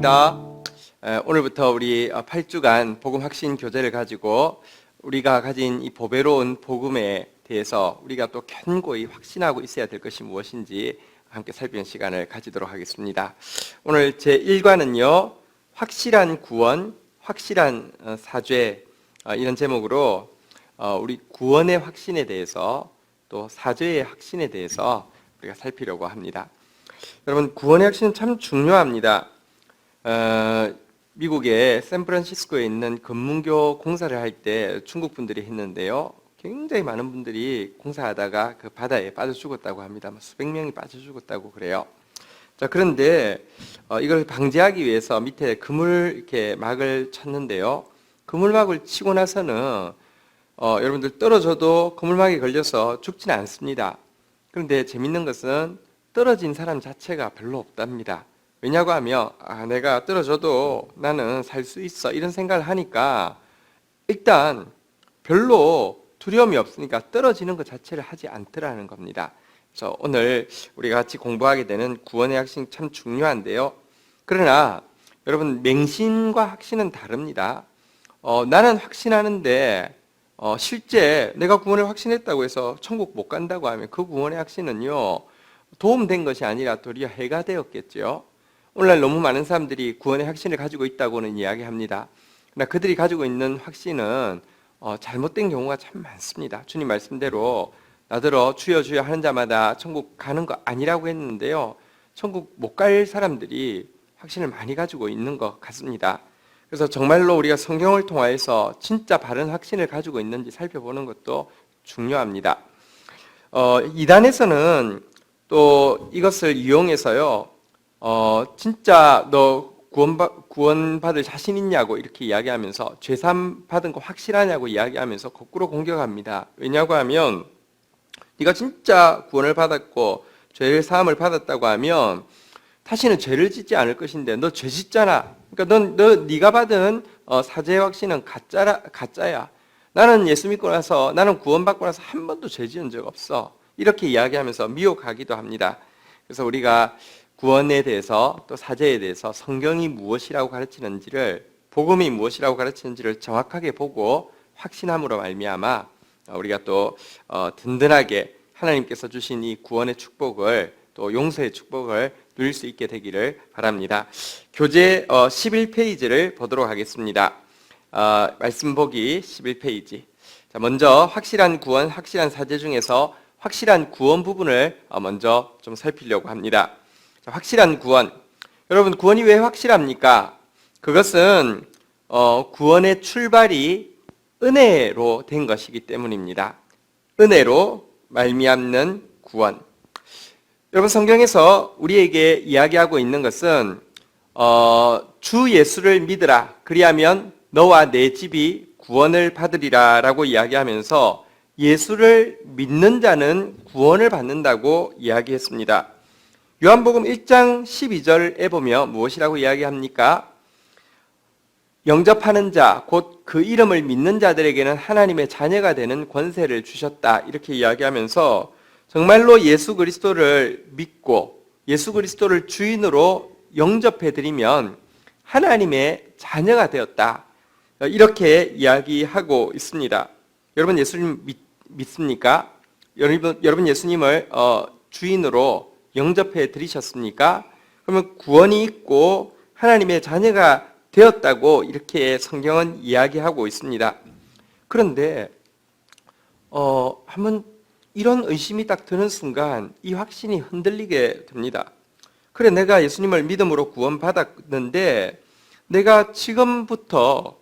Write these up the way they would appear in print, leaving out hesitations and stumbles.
반갑습니다. 오늘부터 우리 8주간 복음 확신 교제를 가지고 우리가 가진 이 보배로운 복음에 대해서 우리가 또 견고히 확신하고 있어야 될 것이 무엇인지 함께 살피는 시간을 가지도록 하겠습니다. 오늘 제1과는요, 확실한 구원, 확실한 사죄, 이런 제목으로 우리 구원의 확신에 대해서 또 사죄의 확신에 대해서 우리가 살피려고 합니다. 여러분, 구원의 확신은 참 중요합니다. 미국의 샌프란시스코에 있는 금문교 공사를 할 때 중국 분들이 했는데요, 굉장히 많은 분들이 공사하다가 그 바다에 빠져 죽었다고 합니다. 수백 명이 빠져 죽었다고 그래요. 자, 그런데 이걸 방지하기 위해서 밑에 그물 이렇게 막을 쳤는데요, 그물막을 치고 나서는 여러분들 떨어져도 그물막에 걸려서 죽지는 않습니다. 그런데 재밌는 것은 떨어진 사람 자체가 별로 없답니다. 왜냐고 하면 내가 떨어져도 나는 살 수 있어, 이런 생각을 하니까 일단 별로 두려움이 없으니까 떨어지는 것 자체를 하지 않더라는 겁니다. 그래서 오늘 우리가 같이 공부하게 되는 구원의 확신 참 중요한데요, 그러나 여러분, 맹신과 확신은 다릅니다. 나는 확신하는데 실제 내가 구원을 확신했다고 해서 천국 못 간다고 하면 그 구원의 확신은요, 도움된 것이 아니라 도리어 해가 되었겠죠. 오늘날 너무 많은 사람들이 구원의 확신을 가지고 있다고는 이야기합니다. 그러나 그들이 가지고 있는 확신은 잘못된 경우가 참 많습니다. 주님 말씀대로 나더러 주여 주여 하는 자마다 천국 가는 거 아니라고 했는데요, 천국 못 갈 사람들이 확신을 많이 가지고 있는 것 같습니다. 그래서 정말로 우리가 성경을 통하여서 진짜 바른 확신을 가지고 있는지 살펴보는 것도 중요합니다. 이단에서는 또 이것을 이용해서요, 진짜 너 구원받을 자신 있냐고 이렇게 이야기하면서 죄사함 받은 거 확실하냐고 이야기하면서 거꾸로 공격합니다. 왜냐고 하면 네가 진짜 구원을 받았고 죄 사함을 받았다고 하면 다시는 죄를 짓지 않을 것인데 너 죄 짓잖아. 그러니까 네가 받은 사죄의 확신은 가짜야. 나는 예수 믿고 나서, 나는 구원받고 나서 한 번도 죄 지은 적 없어, 이렇게 이야기하면서 미혹하기도 합니다. 그래서 우리가 구원에 대해서 또 사죄에 대해서 성경이 무엇이라고 가르치는지를, 복음이 무엇이라고 가르치는지를 정확하게 보고 확신함으로 말미암아 우리가 또 든든하게 하나님께서 주신 이 구원의 축복을, 또 용서의 축복을 누릴 수 있게 되기를 바랍니다. 교재 11페이지를 보도록 하겠습니다. 말씀 보기 11페이지. 자, 먼저 확실한 구원, 확실한 사죄 중에서 확실한 구원 부분을 먼저 좀 살피려고 합니다. 자, 확실한 구원. 여러분, 구원이 왜 확실합니까? 그것은 구원의 출발이 은혜로 된 것이기 때문입니다. 은혜로 말미암는 구원. 여러분, 성경에서 우리에게 이야기하고 있는 것은 주 예수를 믿으라, 그리하면 너와 내 집이 구원을 받으리라 라고 이야기하면서 예수를 믿는 자는 구원을 받는다고 이야기했습니다. 요한복음 1장 12절에 보면 무엇이라고 이야기합니까? 영접하는 자, 곧 그 이름을 믿는 자들에게는 하나님의 자녀가 되는 권세를 주셨다, 이렇게 이야기하면서 정말로 예수 그리스도를 믿고 예수 그리스도를 주인으로 영접해드리면 하나님의 자녀가 되었다, 이렇게 이야기하고 있습니다. 여러분, 예수님 믿습니까? 여러분 예수님을 주인으로 영접해 드리셨습니까? 그러면 구원이 있고 하나님의 자녀가 되었다고 이렇게 성경은 이야기하고 있습니다. 그런데 한번 이런 의심이 딱 드는 순간 이 확신이 흔들리게 됩니다. 그래, 내가 예수님을 믿음으로 구원받았는데 내가 지금부터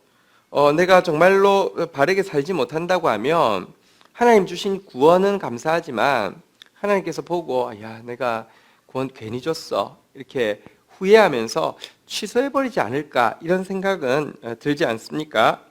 내가 정말로 바르게 살지 못한다고 하면 하나님 주신 구원은 감사하지만 하나님께서 보고 야, 내가 구원 괜히 줬어, 이렇게 후회하면서 취소해버리지 않을까, 이런 생각은 들지 않습니까?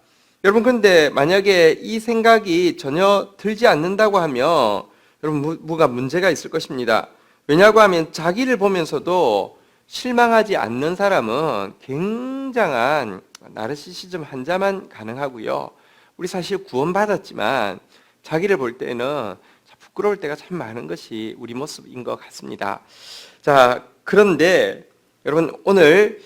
여러분, 그런데 만약에 이 생각이 전혀 들지 않는다고 하면 여러분, 뭐가 문제가 있을 것입니다. 왜냐고 하면 자기를 보면서도 실망하지 않는 사람은 굉장한 나르시시즘 환자만 가능하고요, 우리 사실 구원받았지만 자기를 볼 때는 부끄러울 때가 참 많은 것이 우리 모습인 것 같습니다. 자, 그런데 여러분, 오늘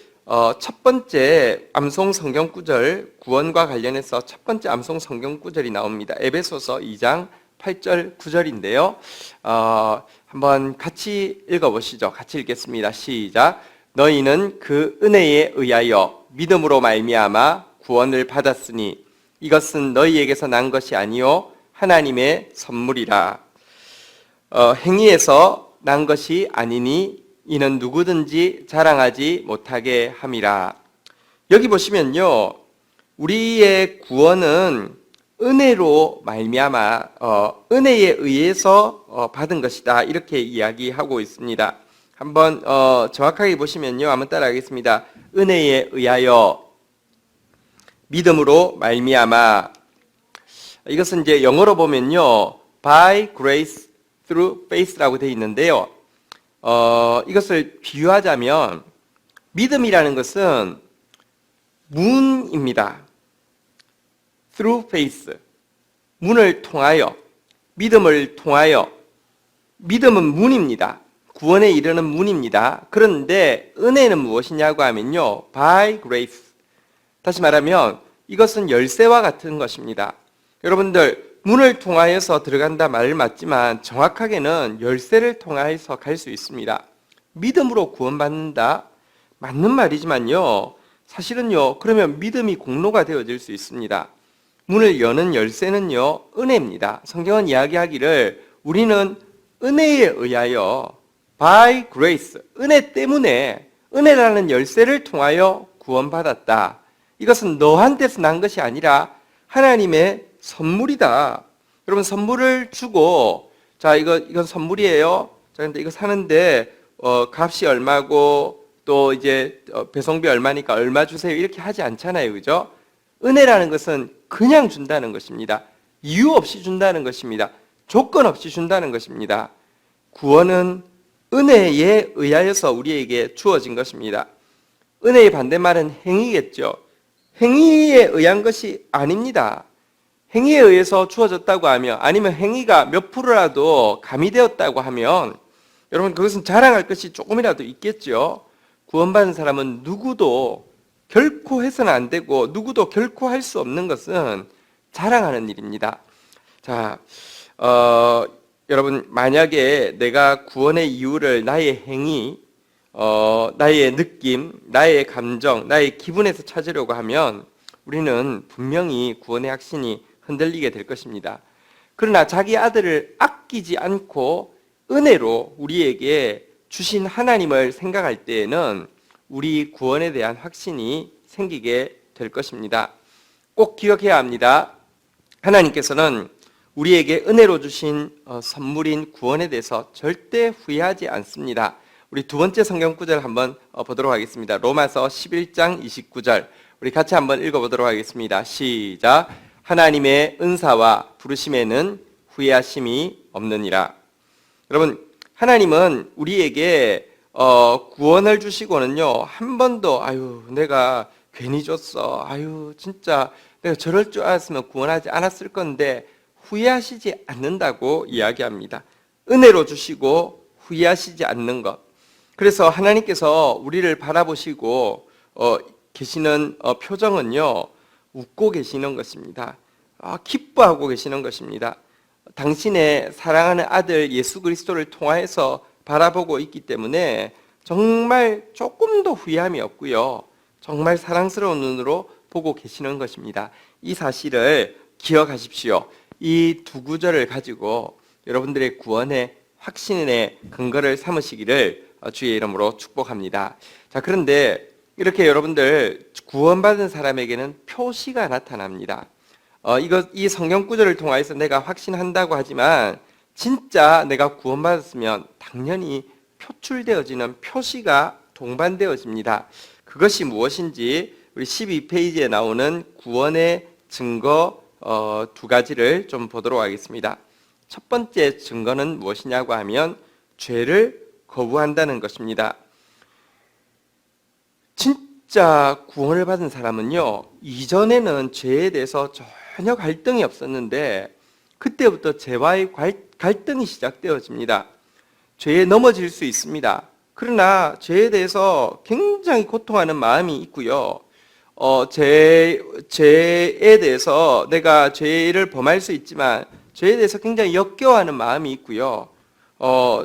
첫 번째 암송 성경 구절, 구원과 관련해서 첫 번째 암송 성경 구절이 나옵니다. 에베소서 2장 8절 9절인데요. 한번 같이 읽어보시죠. 같이 읽겠습니다. 시작. 너희는 그 은혜에 의하여 믿음으로 말미암아 구원을 받았으니 이것은 너희에게서 난 것이 아니요 하나님의 선물이라. 행위에서 난 것이 아니니 이는 누구든지 자랑하지 못하게 함이라. 여기 보시면요, 우리의 구원은 은혜로 말미암아 은혜에 의해서 받은 것이다, 이렇게 이야기하고 있습니다. 한번 정확하게 보시면요, 한번 따라하겠습니다. 은혜에 의하여 믿음으로 말미암아. 이것은 이제 영어로 보면요, by grace through faith라고 되어 있는데요. 이것을 비유하자면 믿음이라는 것은 문입니다. through faith, 문을 통하여, 믿음을 통하여. 믿음은 문입니다. 구원에 이르는 문입니다. 그런데 은혜는 무엇이냐고 하면요, by grace. 다시 말하면 이것은 열쇠와 같은 것입니다. 여러분들, 문을 통하여서 들어간다 말을 맞지만 정확하게는 열쇠를 통하여서 갈 수 있습니다. 믿음으로 구원받는다, 맞는 말이지만요, 사실은요, 그러면 믿음이 공로가 되어질 수 있습니다. 문을 여는 열쇠는요, 은혜입니다. 성경은 이야기하기를 우리는 은혜에 의하여, by grace, 은혜 때문에, 은혜라는 열쇠를 통하여 구원받았다. 이것은 너한테서 난 것이 아니라 하나님의 선물이다. 여러분, 선물을 주고, 자, 이건 선물이에요. 자, 근데 이거 사는데 값이 얼마고 또 이제 배송비 얼마니까 얼마 주세요, 이렇게 하지 않잖아요, 그죠? 은혜라는 것은 그냥 준다는 것입니다. 이유 없이 준다는 것입니다. 조건 없이 준다는 것입니다. 구원은 은혜에 의하여서 우리에게 주어진 것입니다. 은혜의 반대말은 행위겠죠. 행위에 의한 것이 아닙니다. 행위에 의해서 주어졌다고 하면, 아니면 행위가 몇 프로라도 가미되었다고 하면, 여러분, 그것은 자랑할 것이 조금이라도 있겠죠. 구원받은 사람은 누구도 결코 해서는 안 되고 누구도 결코 할 수 없는 것은 자랑하는 일입니다. 자, 여러분, 만약에 내가 구원의 이유를 나의 행위, 나의 느낌, 나의 감정, 나의 기분에서 찾으려고 하면 우리는 분명히 구원의 확신이 흔들리게 될 것입니다. 그러나 자기 아들을 아끼지 않고 은혜로 우리에게 주신 하나님을 생각할 때에는 우리 구원에 대한 확신이 생기게 될 것입니다. 꼭 기억해야 합니다. 하나님께서는 우리에게 은혜로 주신 선물인 구원에 대해서 절대 후회하지 않습니다. 우리 두 번째 성경 구절 한번 보도록 하겠습니다. 로마서 11장 29절, 우리 같이 한번 읽어보도록 하겠습니다. 시작. 하나님의 은사와 부르심에는 후회하심이 없느니라. 여러분, 하나님은 우리에게 구원을 주시고는요, 한 번도 아유 내가 괜히 줬어, 아유 진짜 내가 저럴 줄 알았으면 구원하지 않았을 건데, 후회하시지 않는다고 이야기합니다. 은혜로 주시고 후회하시지 않는 것. 그래서 하나님께서 우리를 바라보시고 계시는 표정은요, 웃고 계시는 것입니다. 기뻐하고 계시는 것입니다. 당신의 사랑하는 아들 예수 그리스도를 통하여서 바라보고 있기 때문에 정말 조금도 후회함이 없고요, 정말 사랑스러운 눈으로 보고 계시는 것입니다. 이 사실을 기억하십시오. 이 두 구절을 가지고 여러분들의 구원의 확신의 근거를 삼으시기를 주의 이름으로 축복합니다. 자, 그런데 이렇게 여러분들 구원받은 사람에게는 표시가 나타납니다. 이 성경 구절을 통해서 내가 확신한다고 하지만 진짜 내가 구원받았으면 당연히 표출되어지는 표시가 동반되어집니다. 그것이 무엇인지 우리 12페이지에 나오는 구원의 증거 두 가지를 좀 보도록 하겠습니다. 첫 번째 증거는 무엇이냐고 하면 죄를 거부한다는 것입니다. 진짜 구원을 받은 사람은요, 이전에는 죄에 대해서 전혀 갈등이 없었는데 그때부터 죄와의 갈등이 시작되어집니다. 죄에 넘어질 수 있습니다. 그러나 죄에 대해서 굉장히 고통하는 마음이 있고요. 죄에 대해서 내가 죄를 범할 수 있지만 죄에 대해서 굉장히 역겨워하는 마음이 있고요.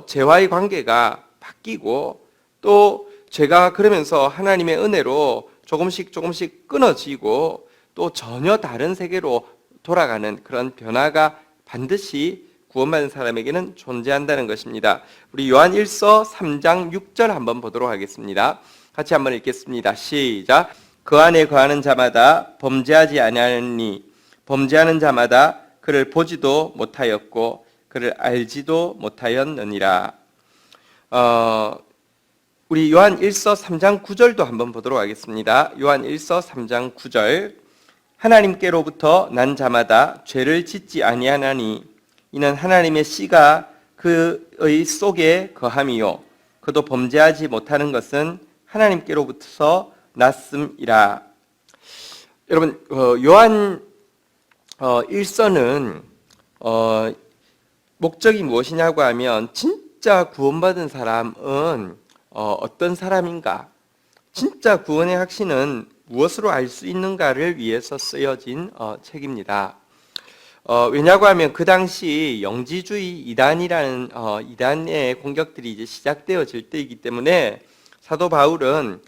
죄와의 관계가 바뀌고 또 죄가 그러면서 하나님의 은혜로 조금씩 끊어지고 또 전혀 다른 세계로 돌아가는 그런 변화가 반드시 구원받은 사람에게는 존재한다는 것입니다. 우리 요한 1서 3장 6절 한번 보도록 하겠습니다. 같이 한번 읽겠습니다. 시작. 그 안에 거하는 자마다 범죄하지 아니하느니 범죄하는 자마다 그를 보지도 못하였고 그를 알지도 못하였느니라. 우리 요한 1서 3장 9절도 한번 보도록 하겠습니다. 요한 1서 3장 9절. 하나님께로부터 난 자마다 죄를 짓지 아니하나니 이는 하나님의 씨가 그의 속에 거함이요 그도 범죄하지 못하는 것은 하나님께로부터 났음이라. 여러분, 요한 1서는 목적이 무엇이냐고 하면 진짜 구원받은 사람은 어떤 사람인가, 진짜 구원의 확신은 무엇으로 알 수 있는가를 위해서 쓰여진 책입니다. 왜냐고 하면 그 당시 영지주의 이단이라는 이단의 공격들이 이제 시작되어질 때이기 때문에 사도 바울은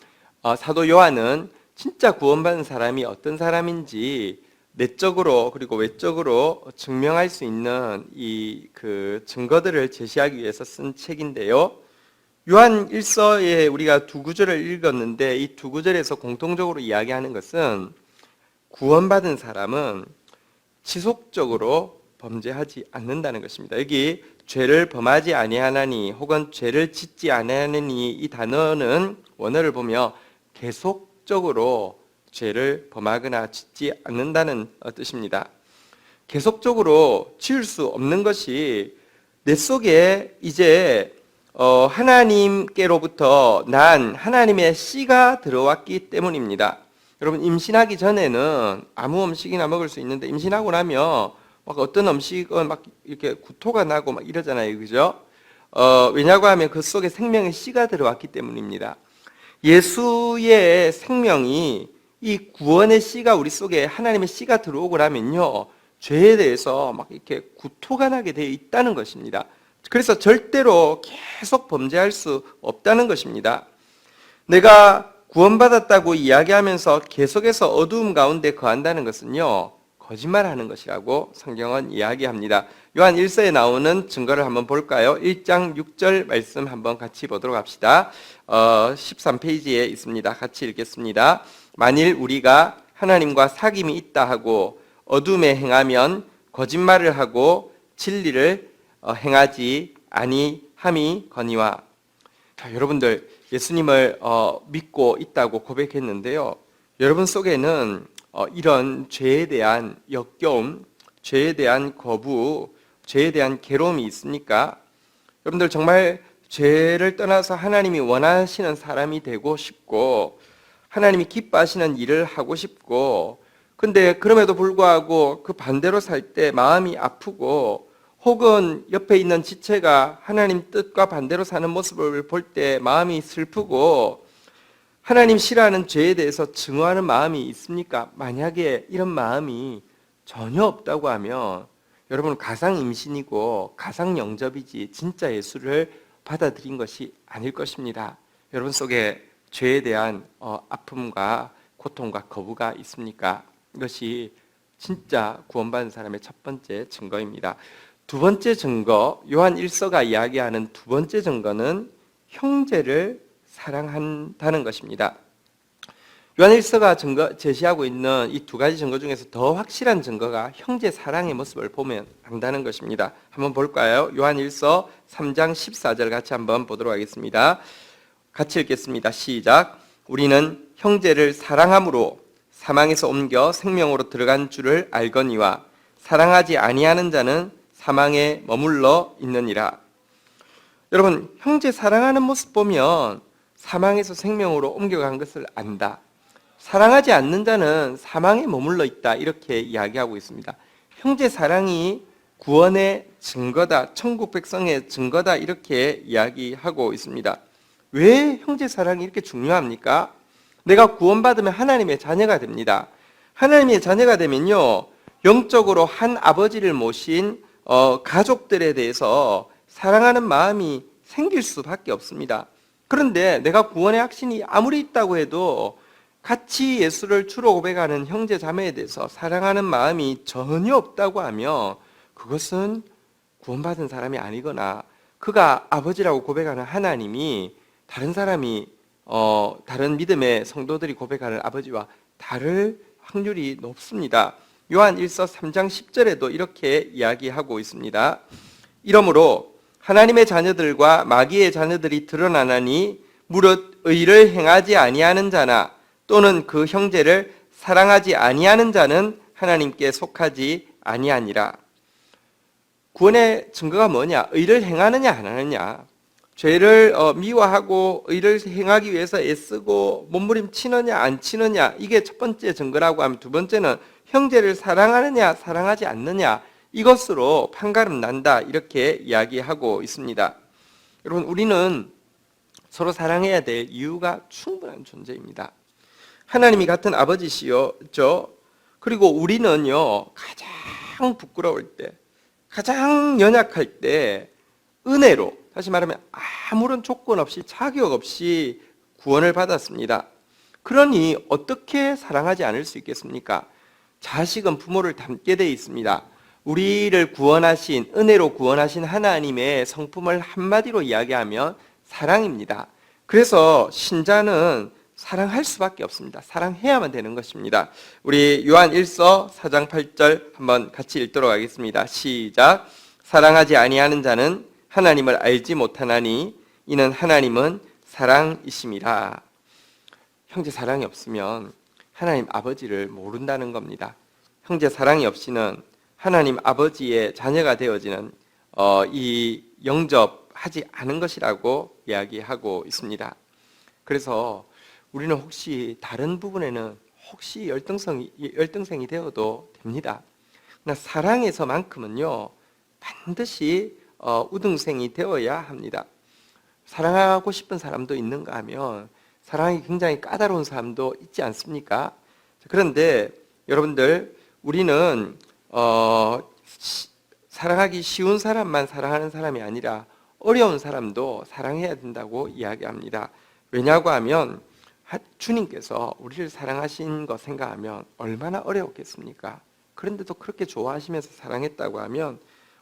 사도 요한은 진짜 구원받은 사람이 어떤 사람인지 내적으로 그리고 외적으로 증명할 수 있는 그 증거들을 제시하기 위해서 쓴 책인데요. 요한 1서에 우리가 두 구절을 읽었는데 이 두 구절에서 공통적으로 이야기하는 것은 구원받은 사람은 지속적으로 범죄하지 않는다는 것입니다. 여기 죄를 범하지 아니하나니 혹은 죄를 짓지 아니하느니 이 단어는 원어를 보면 계속적으로 죄를 범하거나 짓지 않는다는 뜻입니다. 계속적으로 지을 수 없는 것이 내 속에 이제 하나님께로부터 난 하나님의 씨가 들어왔기 때문입니다. 여러분, 임신하기 전에는 아무 음식이나 먹을 수 있는데 임신하고 나면 막 어떤 음식은 막 이렇게 구토가 나고 막 이러잖아요. 그죠? 왜냐고 하면 그 속에 생명의 씨가 들어왔기 때문입니다. 예수의 생명이 이 구원의 씨가 우리 속에 하나님의 씨가 들어오고 나면요. 죄에 대해서 막 이렇게 구토가 나게 되어 있다는 것입니다. 그래서 절대로 계속 범죄할 수 없다는 것입니다. 내가 구원받았다고 이야기하면서 계속해서 어두움 가운데 거한다는 것은요, 거짓말하는 것이라고 성경은 이야기합니다. 요한 1서에 나오는 증거를 한번 볼까요? 1장 6절 말씀 한번 같이 보도록 합시다. 13페이지에 있습니다. 같이 읽겠습니다. 만일 우리가 하나님과 사귐이 있다 하고 어둠에 행하면 거짓말을 하고 진리를 행하지 아니함이 거니와. 자, 여러분들 예수님을 믿고 있다고 고백했는데요. 여러분 속에는 이런 죄에 대한 역겨움, 죄에 대한 거부, 죄에 대한 괴로움이 있습니까? 여러분들 정말 죄를 떠나서 하나님이 원하시는 사람이 되고 싶고 하나님이 기뻐하시는 일을 하고 싶고, 근데 그럼에도 불구하고 그 반대로 살 때 마음이 아프고 혹은 옆에 있는 지체가 하나님 뜻과 반대로 사는 모습을 볼 때 마음이 슬프고 하나님 싫어하는 죄에 대해서 증오하는 마음이 있습니까? 만약에 이런 마음이 전혀 없다고 하면 여러분 가상 임신이고 가상 영접이지 진짜 예수를 받아들인 것이 아닐 것입니다. 여러분 속에 죄에 대한 아픔과 고통과 거부가 있습니까? 이것이 진짜 구원받은 사람의 첫 번째 증거입니다. 두 번째 증거, 요한 1서가 이야기하는 두 번째 증거는 형제를 사랑한다는 것입니다. 요한 1서가 제시하고 있는 이 두 가지 증거 중에서 더 확실한 증거가 형제 사랑의 모습을 보면 안다는 것입니다. 한번 볼까요? 요한 1서 3장 14절 같이 한번 보도록 하겠습니다. 같이 읽겠습니다. 시작. 우리는 형제를 사랑함으로 사망에서 옮겨 생명으로 들어간 줄을 알거니와 사랑하지 아니하는 자는 사망에 머물러 있느니라. 여러분, 형제 사랑하는 모습 보면 사망에서 생명으로 옮겨간 것을 안다. 사랑하지 않는 자는 사망에 머물러 있다. 이렇게 이야기하고 있습니다. 형제 사랑이 구원의 증거다. 천국 백성의 증거다. 이렇게 이야기하고 있습니다. 왜 형제 사랑이 이렇게 중요합니까? 내가 구원받으면 하나님의 자녀가 됩니다. 하나님의 자녀가 되면요, 영적으로 한 아버지를 모신 가족들에 대해서 사랑하는 마음이 생길 수밖에 없습니다. 그런데 내가 구원의 확신이 아무리 있다고 해도 같이 예수를 주로 고백하는 형제 자매에 대해서 사랑하는 마음이 전혀 없다고 하면 그것은 구원받은 사람이 아니거나 그가 아버지라고 고백하는 하나님이 다른 사람이 다른 믿음의 성도들이 고백하는 아버지와 다를 확률이 높습니다. 요한 1서 3장 10절에도 이렇게 이야기하고 있습니다. 이러므로 하나님의 자녀들과 마귀의 자녀들이 드러나나니 무릇 의를 행하지 아니하는 자나 또는 그 형제를 사랑하지 아니하는 자는 하나님께 속하지 아니하니라. 구원의 증거가 뭐냐? 의를 행하느냐 안 하느냐. 죄를 미워하고 의를 행하기 위해서 애쓰고 몸부림치느냐 안 치느냐, 이게 첫 번째 증거라고 하면, 두 번째는 형제를 사랑하느냐 사랑하지 않느냐, 이것으로 판가름 난다, 이렇게 이야기하고 있습니다. 여러분, 우리는 서로 사랑해야 될 이유가 충분한 존재입니다. 하나님이 같은 아버지시죠. 그리고 우리는요, 가장 부끄러울 때, 가장 연약할 때 은혜로, 다시 말하면 아무런 조건 없이 자격 없이 구원을 받았습니다. 그러니 어떻게 사랑하지 않을 수 있겠습니까? 자식은 부모를 닮게 되어 있습니다. 우리를 구원하신, 은혜로 구원하신 하나님의 성품을 한마디로 이야기하면 사랑입니다. 그래서 신자는 사랑할 수밖에 없습니다. 사랑해야만 되는 것입니다. 우리 요한 1서 4장 8절 한번 같이 읽도록 하겠습니다. 시작. 사랑하지 아니하는 자는 하나님을 알지 못하나니 이는 하나님은 사랑이심이라. 형제 사랑이 없으면 하나님 아버지를 모른다는 겁니다. 형제 사랑이 없이는 하나님 아버지의 자녀가 되어지는 이 영접하지 않은 것이라고 이야기하고 있습니다. 그래서 우리는 혹시 다른 부분에는 혹시 열등생이 되어도 됩니다. 그러나 사랑에서만큼은요, 반드시 우등생이 되어야 합니다. 사랑하고 싶은 사람도 있는가 하면 사랑이 굉장히 까다로운 사람도 있지 않습니까? 그런데 여러분들, 우리는 사랑하기 쉬운 사람만 사랑하는 사람이 아니라 어려운 사람도 사랑해야 된다고 이야기합니다. 왜냐고 하면 주님께서 우리를 사랑하신 거 생각하면 얼마나 어려웠겠습니까? 그런데도 그렇게 좋아하시면서 사랑했다고 하면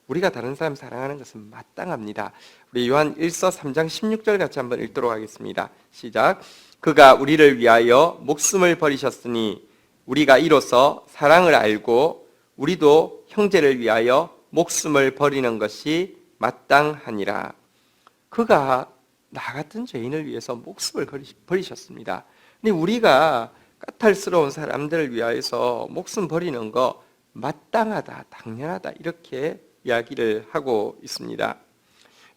우리가 다른 사람 사랑하는 것은 마땅합니다. 우리 요한 1서 3장 16절 같이 한번 읽도록 하겠습니다. 시작. 그가 우리를 위하여 목숨을 버리셨으니 우리가 이로써 사랑을 알고 우리도 형제를 위하여 목숨을 버리는 것이 마땅하니라. 그가 나 같은 죄인을 위해서 목숨을 버리셨습니다. 근데 우리가 까탈스러운 사람들을 위하여서 목숨 버리는 거 마땅하다, 당연하다, 이렇게 이야기를 하고 있습니다.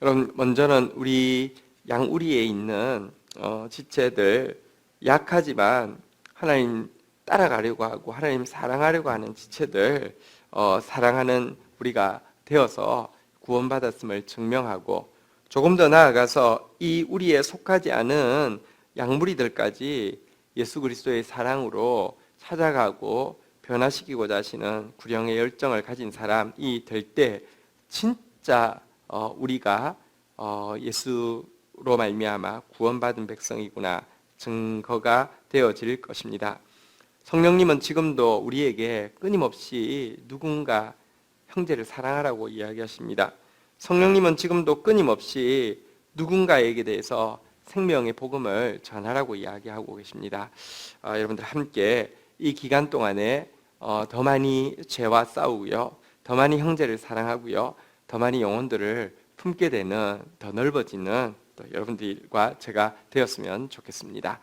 여러분, 먼저는 우리 양우리에 있는 지체들, 약하지만 하나님 따라가려고 하고 하나님 사랑하려고 하는 지체들, 사랑하는 우리가 되어서 구원받았음을 증명하고, 조금 더 나아가서 이 우리에 속하지 않은 양무리들까지 예수 그리스도의 사랑으로 찾아가고 변화시키고자 하시는 구령의 열정을 가진 사람이 될 때 진짜 우리가 예수로 말미암아 구원받은 백성이구나 증거가 되어질 것입니다. 성령님은 지금도 우리에게 끊임없이 누군가 형제를 사랑하라고 이야기하십니다. 성령님은 지금도 끊임없이 누군가에게 대해서 생명의 복음을 전하라고 이야기하고 계십니다. 여러분들 함께 이 기간 동안에 더 많이 죄와 싸우고요, 더 많이 형제를 사랑하고요, 더 많이 영혼들을 품게 되는, 더 넓어지는 또 여러분들과 제가 되었으면 좋겠습니다.